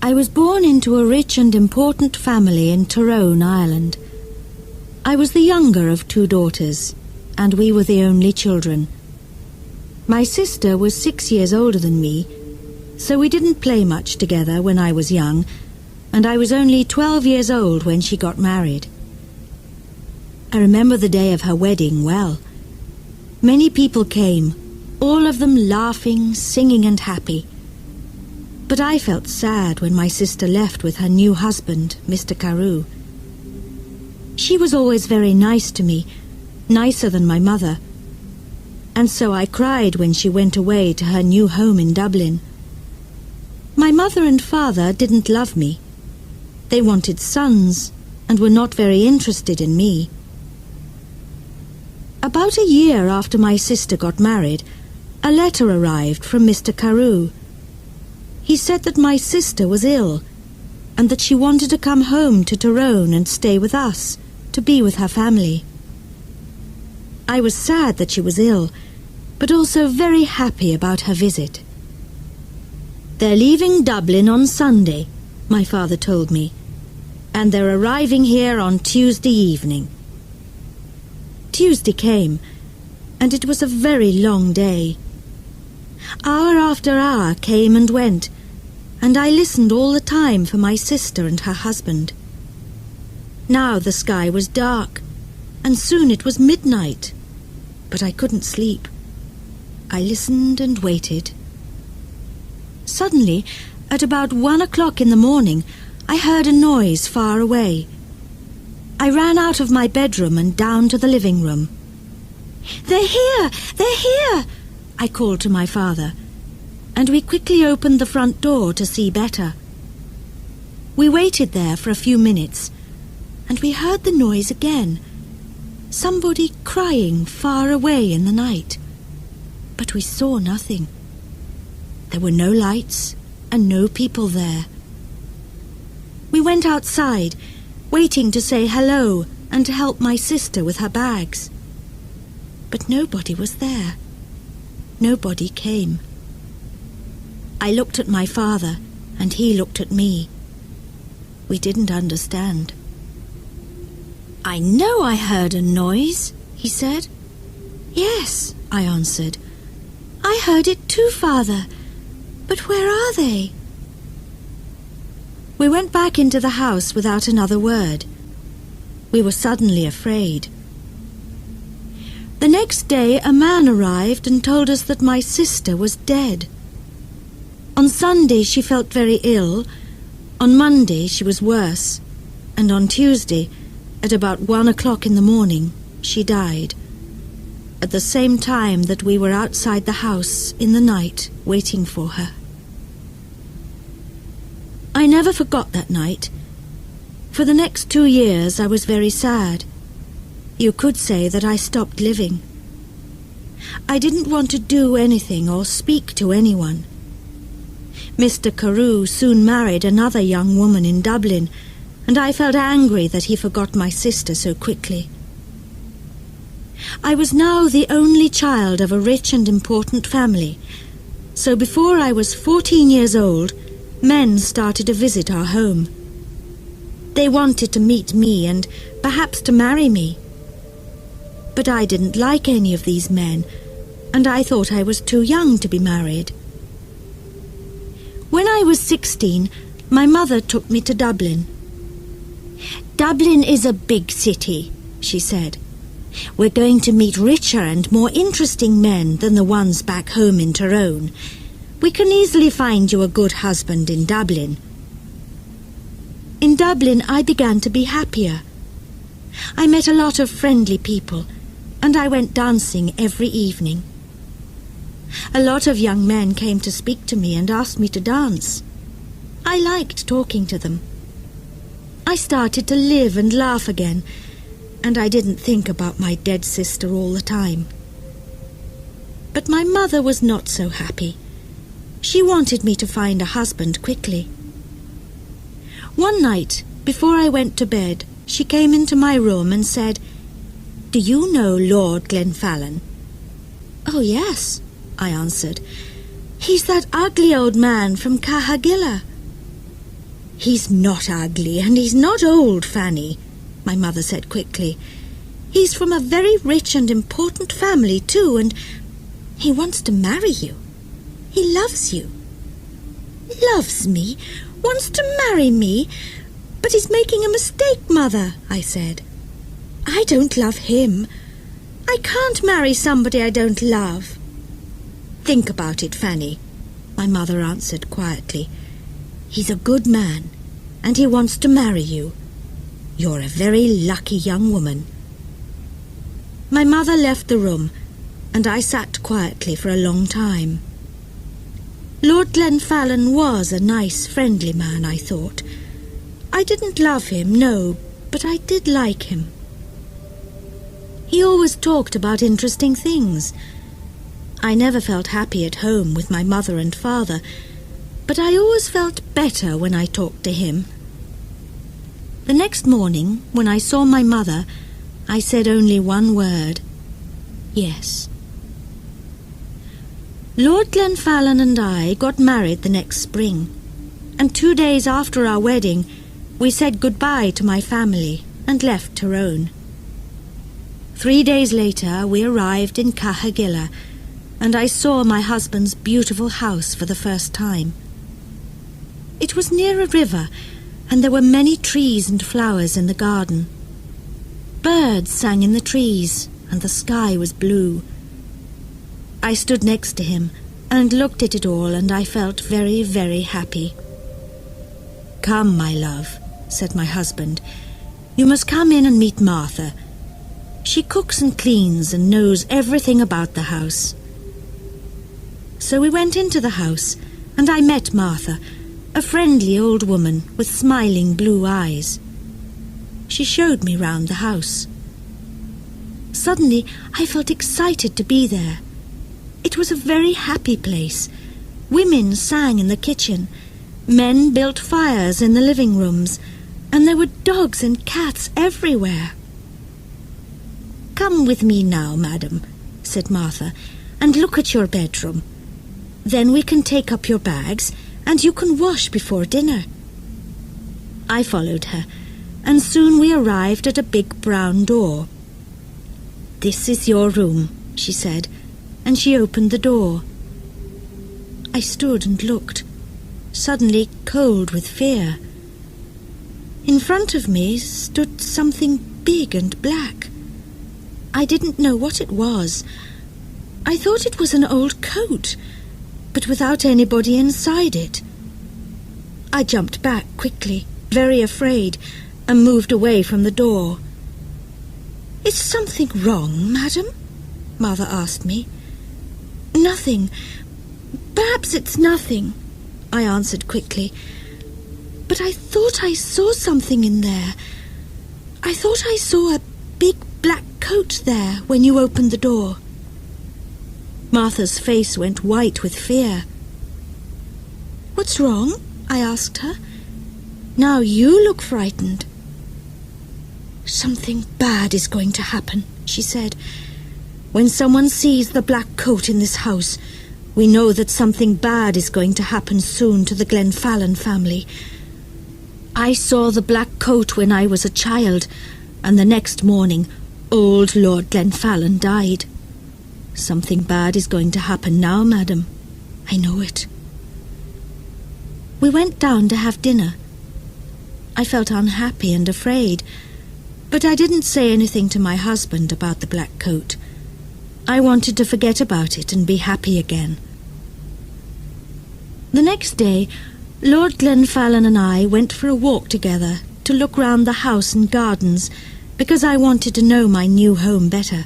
I was born into a rich and important family in Tyrone, Ireland. I was the younger of 2 daughters, and we were the only children. My sister was 6 years older than me, so we didn't play much together when I was young, and I was only 12 years old when she got married. I remember the day of her wedding well. Many people came, all of them laughing, singing and happy. But I felt sad when my sister left with her new husband, Mr. Carew. She was always very nice to me, nicer than my mother, and so I cried when she went away to her new home in Dublin. My mother and father didn't love me. They wanted sons and were not very interested in me. About a year after my sister got married, a letter arrived from Mr. Carew. He said that my sister was ill and that she wanted to come home to Tyrone and stay with us, to be with her family. I was sad that she was ill, but also very happy about her visit. "They're leaving Dublin on Sunday," my father told me, "and they're arriving here on Tuesday evening." Tuesday came, and it was a very long day. Hour after hour came and went, and I listened all the time for my sister and her husband. Now the sky was dark, and soon it was midnight, but I couldn't sleep. I listened and waited. Suddenly, at about 1 o'clock in the morning, I heard a noise far away. I ran out of my bedroom and down to the living room. "They're here! They're here!" I called to my father, and we quickly opened the front door to see better. We waited there for a few minutes, and we heard the noise again. Somebody crying far away in the night. But we saw nothing. There were no lights and no people there. We went outside, waiting to say hello and to help my sister with her bags. But nobody was there. Nobody came. I looked at my father, and he looked at me. We didn't understand. "I know I heard a noise," he said. "Yes," I answered. "I heard it too, Father. But where are they?" We went back into the house without another word. We were suddenly afraid. The next day a man arrived and told us that my sister was dead. On Sunday she felt very ill, on Monday she was worse, and on Tuesday, at about 1 o'clock in the morning, she died, at the same time that we were outside the house in the night waiting for her. I never forgot that night. For the next 2 years I was very sad. You could say that I stopped living. I didn't want to do anything or speak to anyone. Mr. Carew soon married another young woman in Dublin, and I felt angry that he forgot my sister so quickly. I was now the only child of a rich and important family, so before I was 14 years old, men started to visit our home. They wanted to meet me and perhaps to marry me. But I didn't like any of these men, and I thought I was too young to be married. When I was 16, my mother took me to Dublin. "Dublin is a big city," she said. "We're going to meet richer and more interesting men than the ones back home in Tyrone. We can easily find you a good husband in Dublin." In Dublin, I began to be happier. I met a lot of friendly people, and I went dancing every evening. A lot of young men came to speak to me and asked me to dance. I liked talking to them. I started to live and laugh again, and I didn't think about my dead sister all the time. But my mother was not so happy. She wanted me to find a husband quickly. One night, before I went to bed, she came into my room and said, "Do you know Lord Glenfallen?" "Oh, yes," I answered. "He's that ugly old man from Cahagilla." "He's not ugly, and he's not old, Fanny," my mother said quickly. "He's from a very rich and important family too, and he wants to marry you. He loves you." "Loves me? Wants to marry me? But he's making a mistake, Mother," I said. "I don't love him. I can't marry somebody I don't love." "Think about it, Fanny," my mother answered quietly. "He's a good man, and he wants to marry you. You're a very lucky young woman." My mother left the room, and I sat quietly for a long time. Lord Glenfallen was a nice, friendly man, I thought. I didn't love him, no, but I did like him. He always talked about interesting things. I never felt happy at home with my mother and father, but I always felt better when I talked to him. The next morning, when I saw my mother, I said only one word: yes. Lord Glenfallen and I got married the next spring, and 2 days after our wedding, we said goodbye to my family and left Tyrone. 3 days later, we arrived in Cahagilla, and I saw my husband's beautiful house for the first time. It was near a river, and there were many trees and flowers in the garden. Birds sang in the trees, and the sky was blue. I stood next to him and looked at it all, and I felt very, very happy. "Come, my love," said my husband. "You must come in and meet Martha. She cooks and cleans and knows everything about the house." So we went into the house, and I met Martha, a friendly old woman with smiling blue eyes. She showed me round the house. Suddenly, I felt excited to be there. It was a very happy place. Women sang in the kitchen, men built fires in the living rooms, and there were dogs and cats everywhere. "Come with me now, madam," said Martha, "and look at your bedroom. Then we can take up your bags, and you can wash before dinner." I followed her, and soon we arrived at a big brown door. "This is your room," she said, and she opened the door. I stood and looked, suddenly cold with fear. In front of me stood something big and black. I didn't know what it was. I thought it was an old coat, but without anybody inside it. I jumped back quickly, very afraid, and moved away from the door. "Is something wrong, madam?" Mother asked me. "Nothing. Perhaps it's nothing," I answered quickly. "But I thought I saw something in there. I thought I saw a big black coat there when you opened the door." Martha's face went white with fear. "What's wrong?" I asked her. "Now you look frightened." "Something bad is going to happen," she said. "When someone sees the black coat in this house, we know that something bad is going to happen soon to the Glenfallen family. I saw the black coat when I was a child, and the next morning old Lord Glenfallen died. Something bad is going to happen now, madam. I know it." We went down to have dinner. I felt unhappy and afraid, but I didn't say anything to my husband about the black coat. I wanted to forget about it and be happy again. The next day, Lord Glenfallen and I went for a walk together to look round the house and gardens, because I wanted to know my new home better.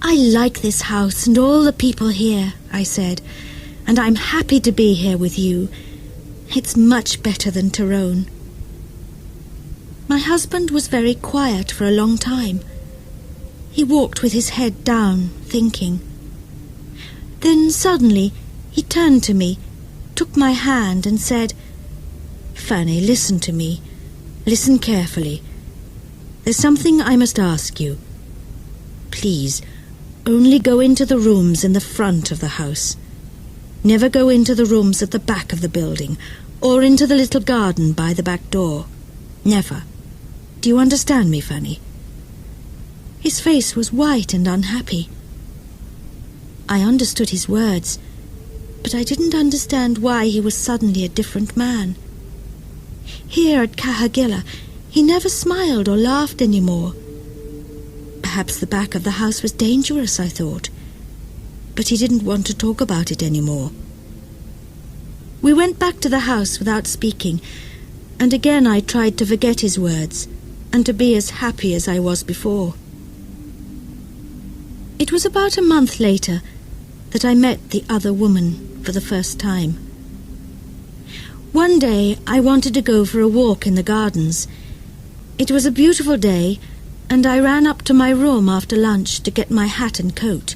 "I like this house and all the people here," I said, "and I'm happy to be here with you. It's much better than Tyrone." My husband was very quiet for a long time. He walked with his head down, thinking. Then suddenly he turned to me, took my hand and said, "Fanny, listen to me. Listen carefully. There's something I must ask you. Please, only go into the rooms in the front of the house. Never go into the rooms at the back of the building, or into the little garden by the back door. Never. Do you understand me, Fanny?" His face was white and unhappy. I understood his words, but I didn't understand why he was suddenly a different man. Here at Kahagilla, he never smiled or laughed any more. Perhaps the back of the house was dangerous, I thought, but he didn't want to talk about it any more. We went back to the house without speaking, and again I tried to forget his words and to be as happy as I was before. It was about a month later that I met the other woman for the first time. One day I wanted to go for a walk in the gardens. It was a beautiful day, and I ran up to my room after lunch to get my hat and coat.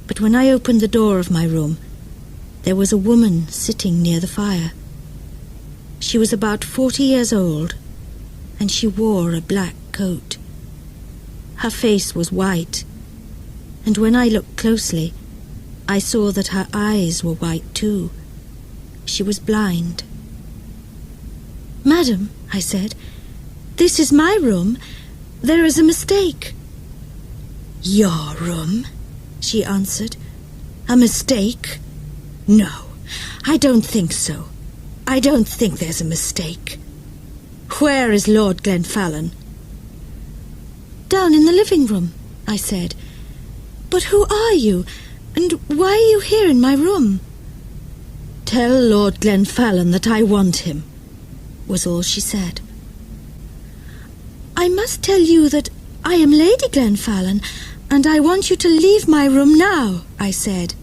But when I opened the door of my room, there was a woman sitting near the fire. She was about 40 years old, and she wore a black coat. Her face was white, and when I looked closely, I saw that her eyes were white too. She was blind. "Madam," I said, "this is my room. There is a mistake." "Your room?" she answered. "A mistake? No, I don't think so. I don't think there's a mistake. Where is Lord Glenfallen?" "Down in the living room," I said. "But who are you, and why are you here in my room?" "Tell Lord Glenfallen that I want him," was all she said. "I must tell you that I am Lady Glenfallen, and I want you to leave my room now," I said.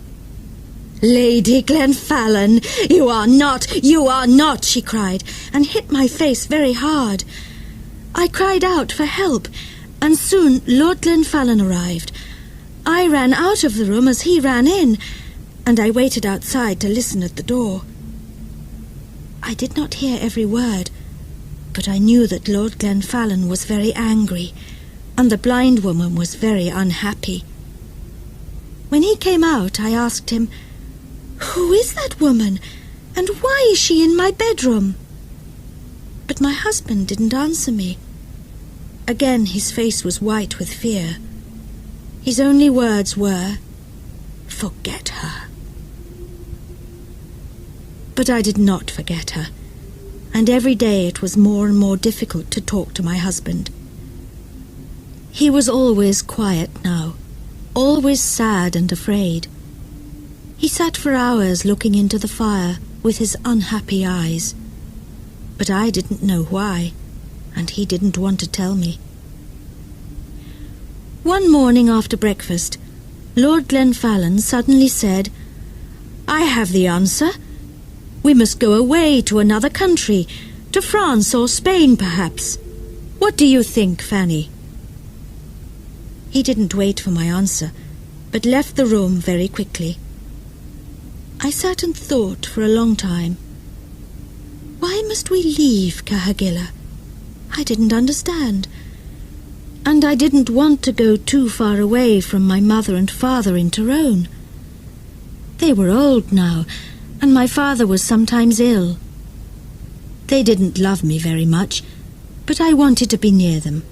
"Lady Glenfallen, you are not," she cried, and hit my face very hard. I cried out for help, and soon Lord Glenfallen arrived. I ran out of the room as he ran in, and I waited outside to listen at the door. I did not hear every word, but I knew that Lord Glenfallen was very angry, and the blind woman was very unhappy. When he came out, I asked him, "Who is that woman, and why is she in my bedroom?" But my husband didn't answer me. Again his face was white with fear. His only words were, "Forget her." But I did not forget her, and every day it was more and more difficult to talk to my husband. He was always quiet now, always sad and afraid. He sat for hours looking into the fire with his unhappy eyes, but I didn't know why, and he didn't want to tell me. One morning after breakfast, Lord Glenfallen suddenly said, "I have the answer. We must go away to another country, to France or Spain perhaps. What do you think, Fanny?" He didn't wait for my answer, but left the room very quickly. I sat and thought for a long time. Why must we leave Kahagilla? I didn't understand. And I didn't want to go too far away from my mother and father in Tyrone. They were old now, and my father was sometimes ill. They didn't love me very much, but I wanted to be near them.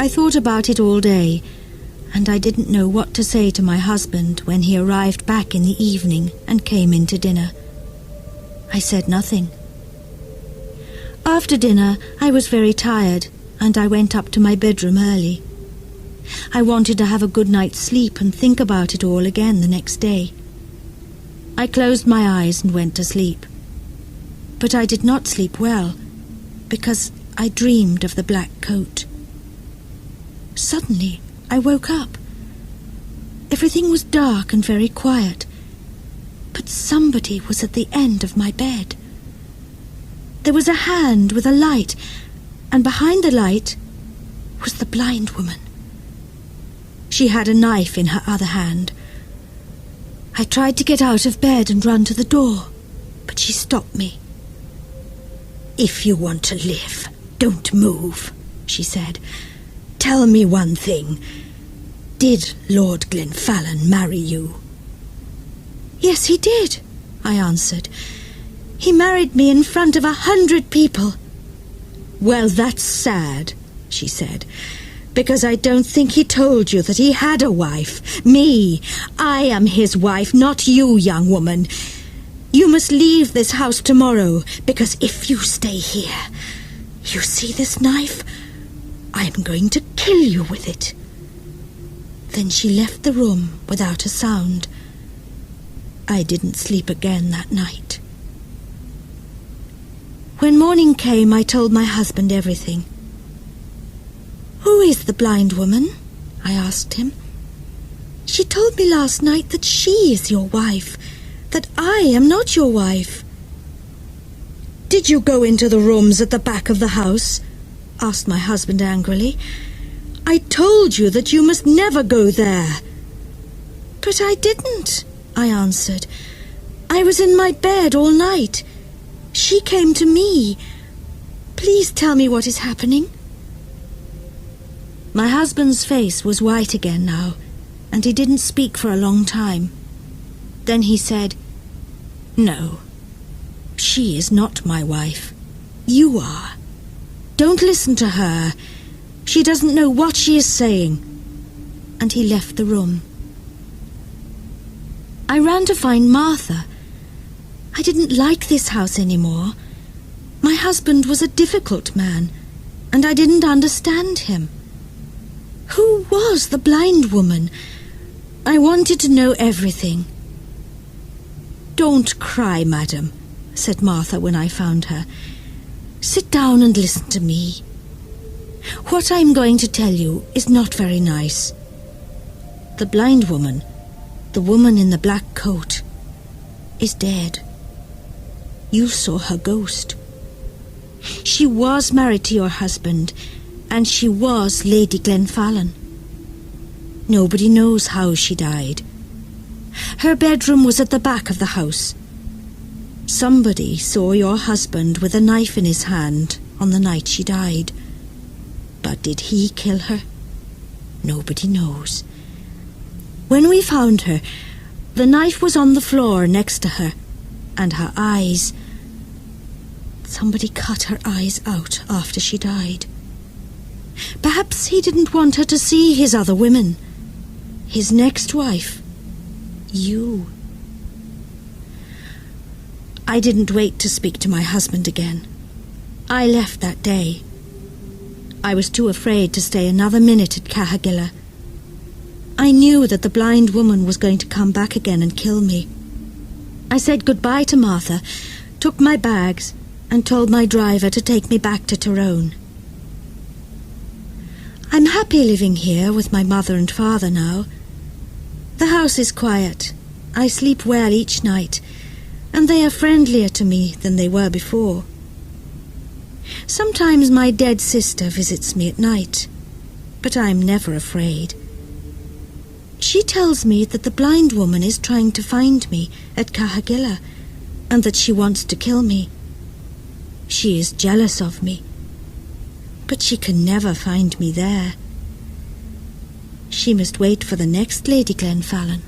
I thought about it all day, and I didn't know what to say to my husband when he arrived back in the evening and came in to dinner. I said nothing. After dinner, I was very tired, and I went up to my bedroom early. I wanted to have a good night's sleep and think about it all again the next day. I closed my eyes and went to sleep. But I did not sleep well, because I dreamed of the black coat. Suddenly, I woke up. Everything was dark and very quiet, but somebody was at the end of my bed. There was a hand with a light, and behind the light was the blind woman. She had a knife in her other hand. I tried to get out of bed and run to the door, but she stopped me. "If you want to live, don't move," she said. "Tell me one thing. Did Lord Glenfallen marry you?" "Yes, he did," I answered. He married me in front of 100 people. Well, that's sad, she said, because I don't think he told you that he had a wife. Me. I am his wife, not you, young woman. You must leave this house tomorrow, because if you stay here, you see this knife? I am going to kill you with it. Then she left the room without a sound. I didn't sleep again that night. When morning came, I told my husband everything. "Who is the blind woman?" I asked him. "She told me last night that she is your wife, that I am not your wife." "Did you go into the rooms at the back of the house?" asked my husband angrily. "I told you that you must never go there." "But I didn't," I answered. "I was in my bed all night. She came to me. Please tell me what is happening." My husband's face was white again now, and he didn't speak for a long time. Then he said, "No, she is not my wife. You are. Don't listen to her. She doesn't know what she is saying." And he left the room. I ran to find Martha. I didn't like this house anymore. My husband was a difficult man, and I didn't understand him. Who was the blind woman? I wanted to know everything. "Don't cry, madam," said Martha when I found her. "Sit down and listen to me. What I'm going to tell you is not very nice. The blind woman, the woman in the black coat, is dead. You saw her ghost. She was married to your husband, and she was Lady Glenfallen. Nobody knows how she died. Her bedroom was at the back of the house. Somebody saw your husband with a knife in his hand on the night she died. But did he kill her? Nobody knows. When we found her, the knife was on the floor next to her, and her eyes... Somebody cut her eyes out after she died. Perhaps he didn't want her to see his other women. His next wife. You. I didn't wait to speak to my husband again. I left that day. I was too afraid to stay another minute at Cahagilla. I knew that the blind woman was going to come back again and kill me. I said goodbye to Martha, took my bags, and told my driver to take me back to Tyrone. I'm happy living here with my mother and father now. The house is quiet. I sleep well each night, and they are friendlier to me than they were before. Sometimes my dead sister visits me at night, but I'm never afraid. She tells me that the blind woman is trying to find me at Cahagilla, and that she wants to kill me. She is jealous of me, but she can never find me there. She must wait for the next Lady Glenfallen.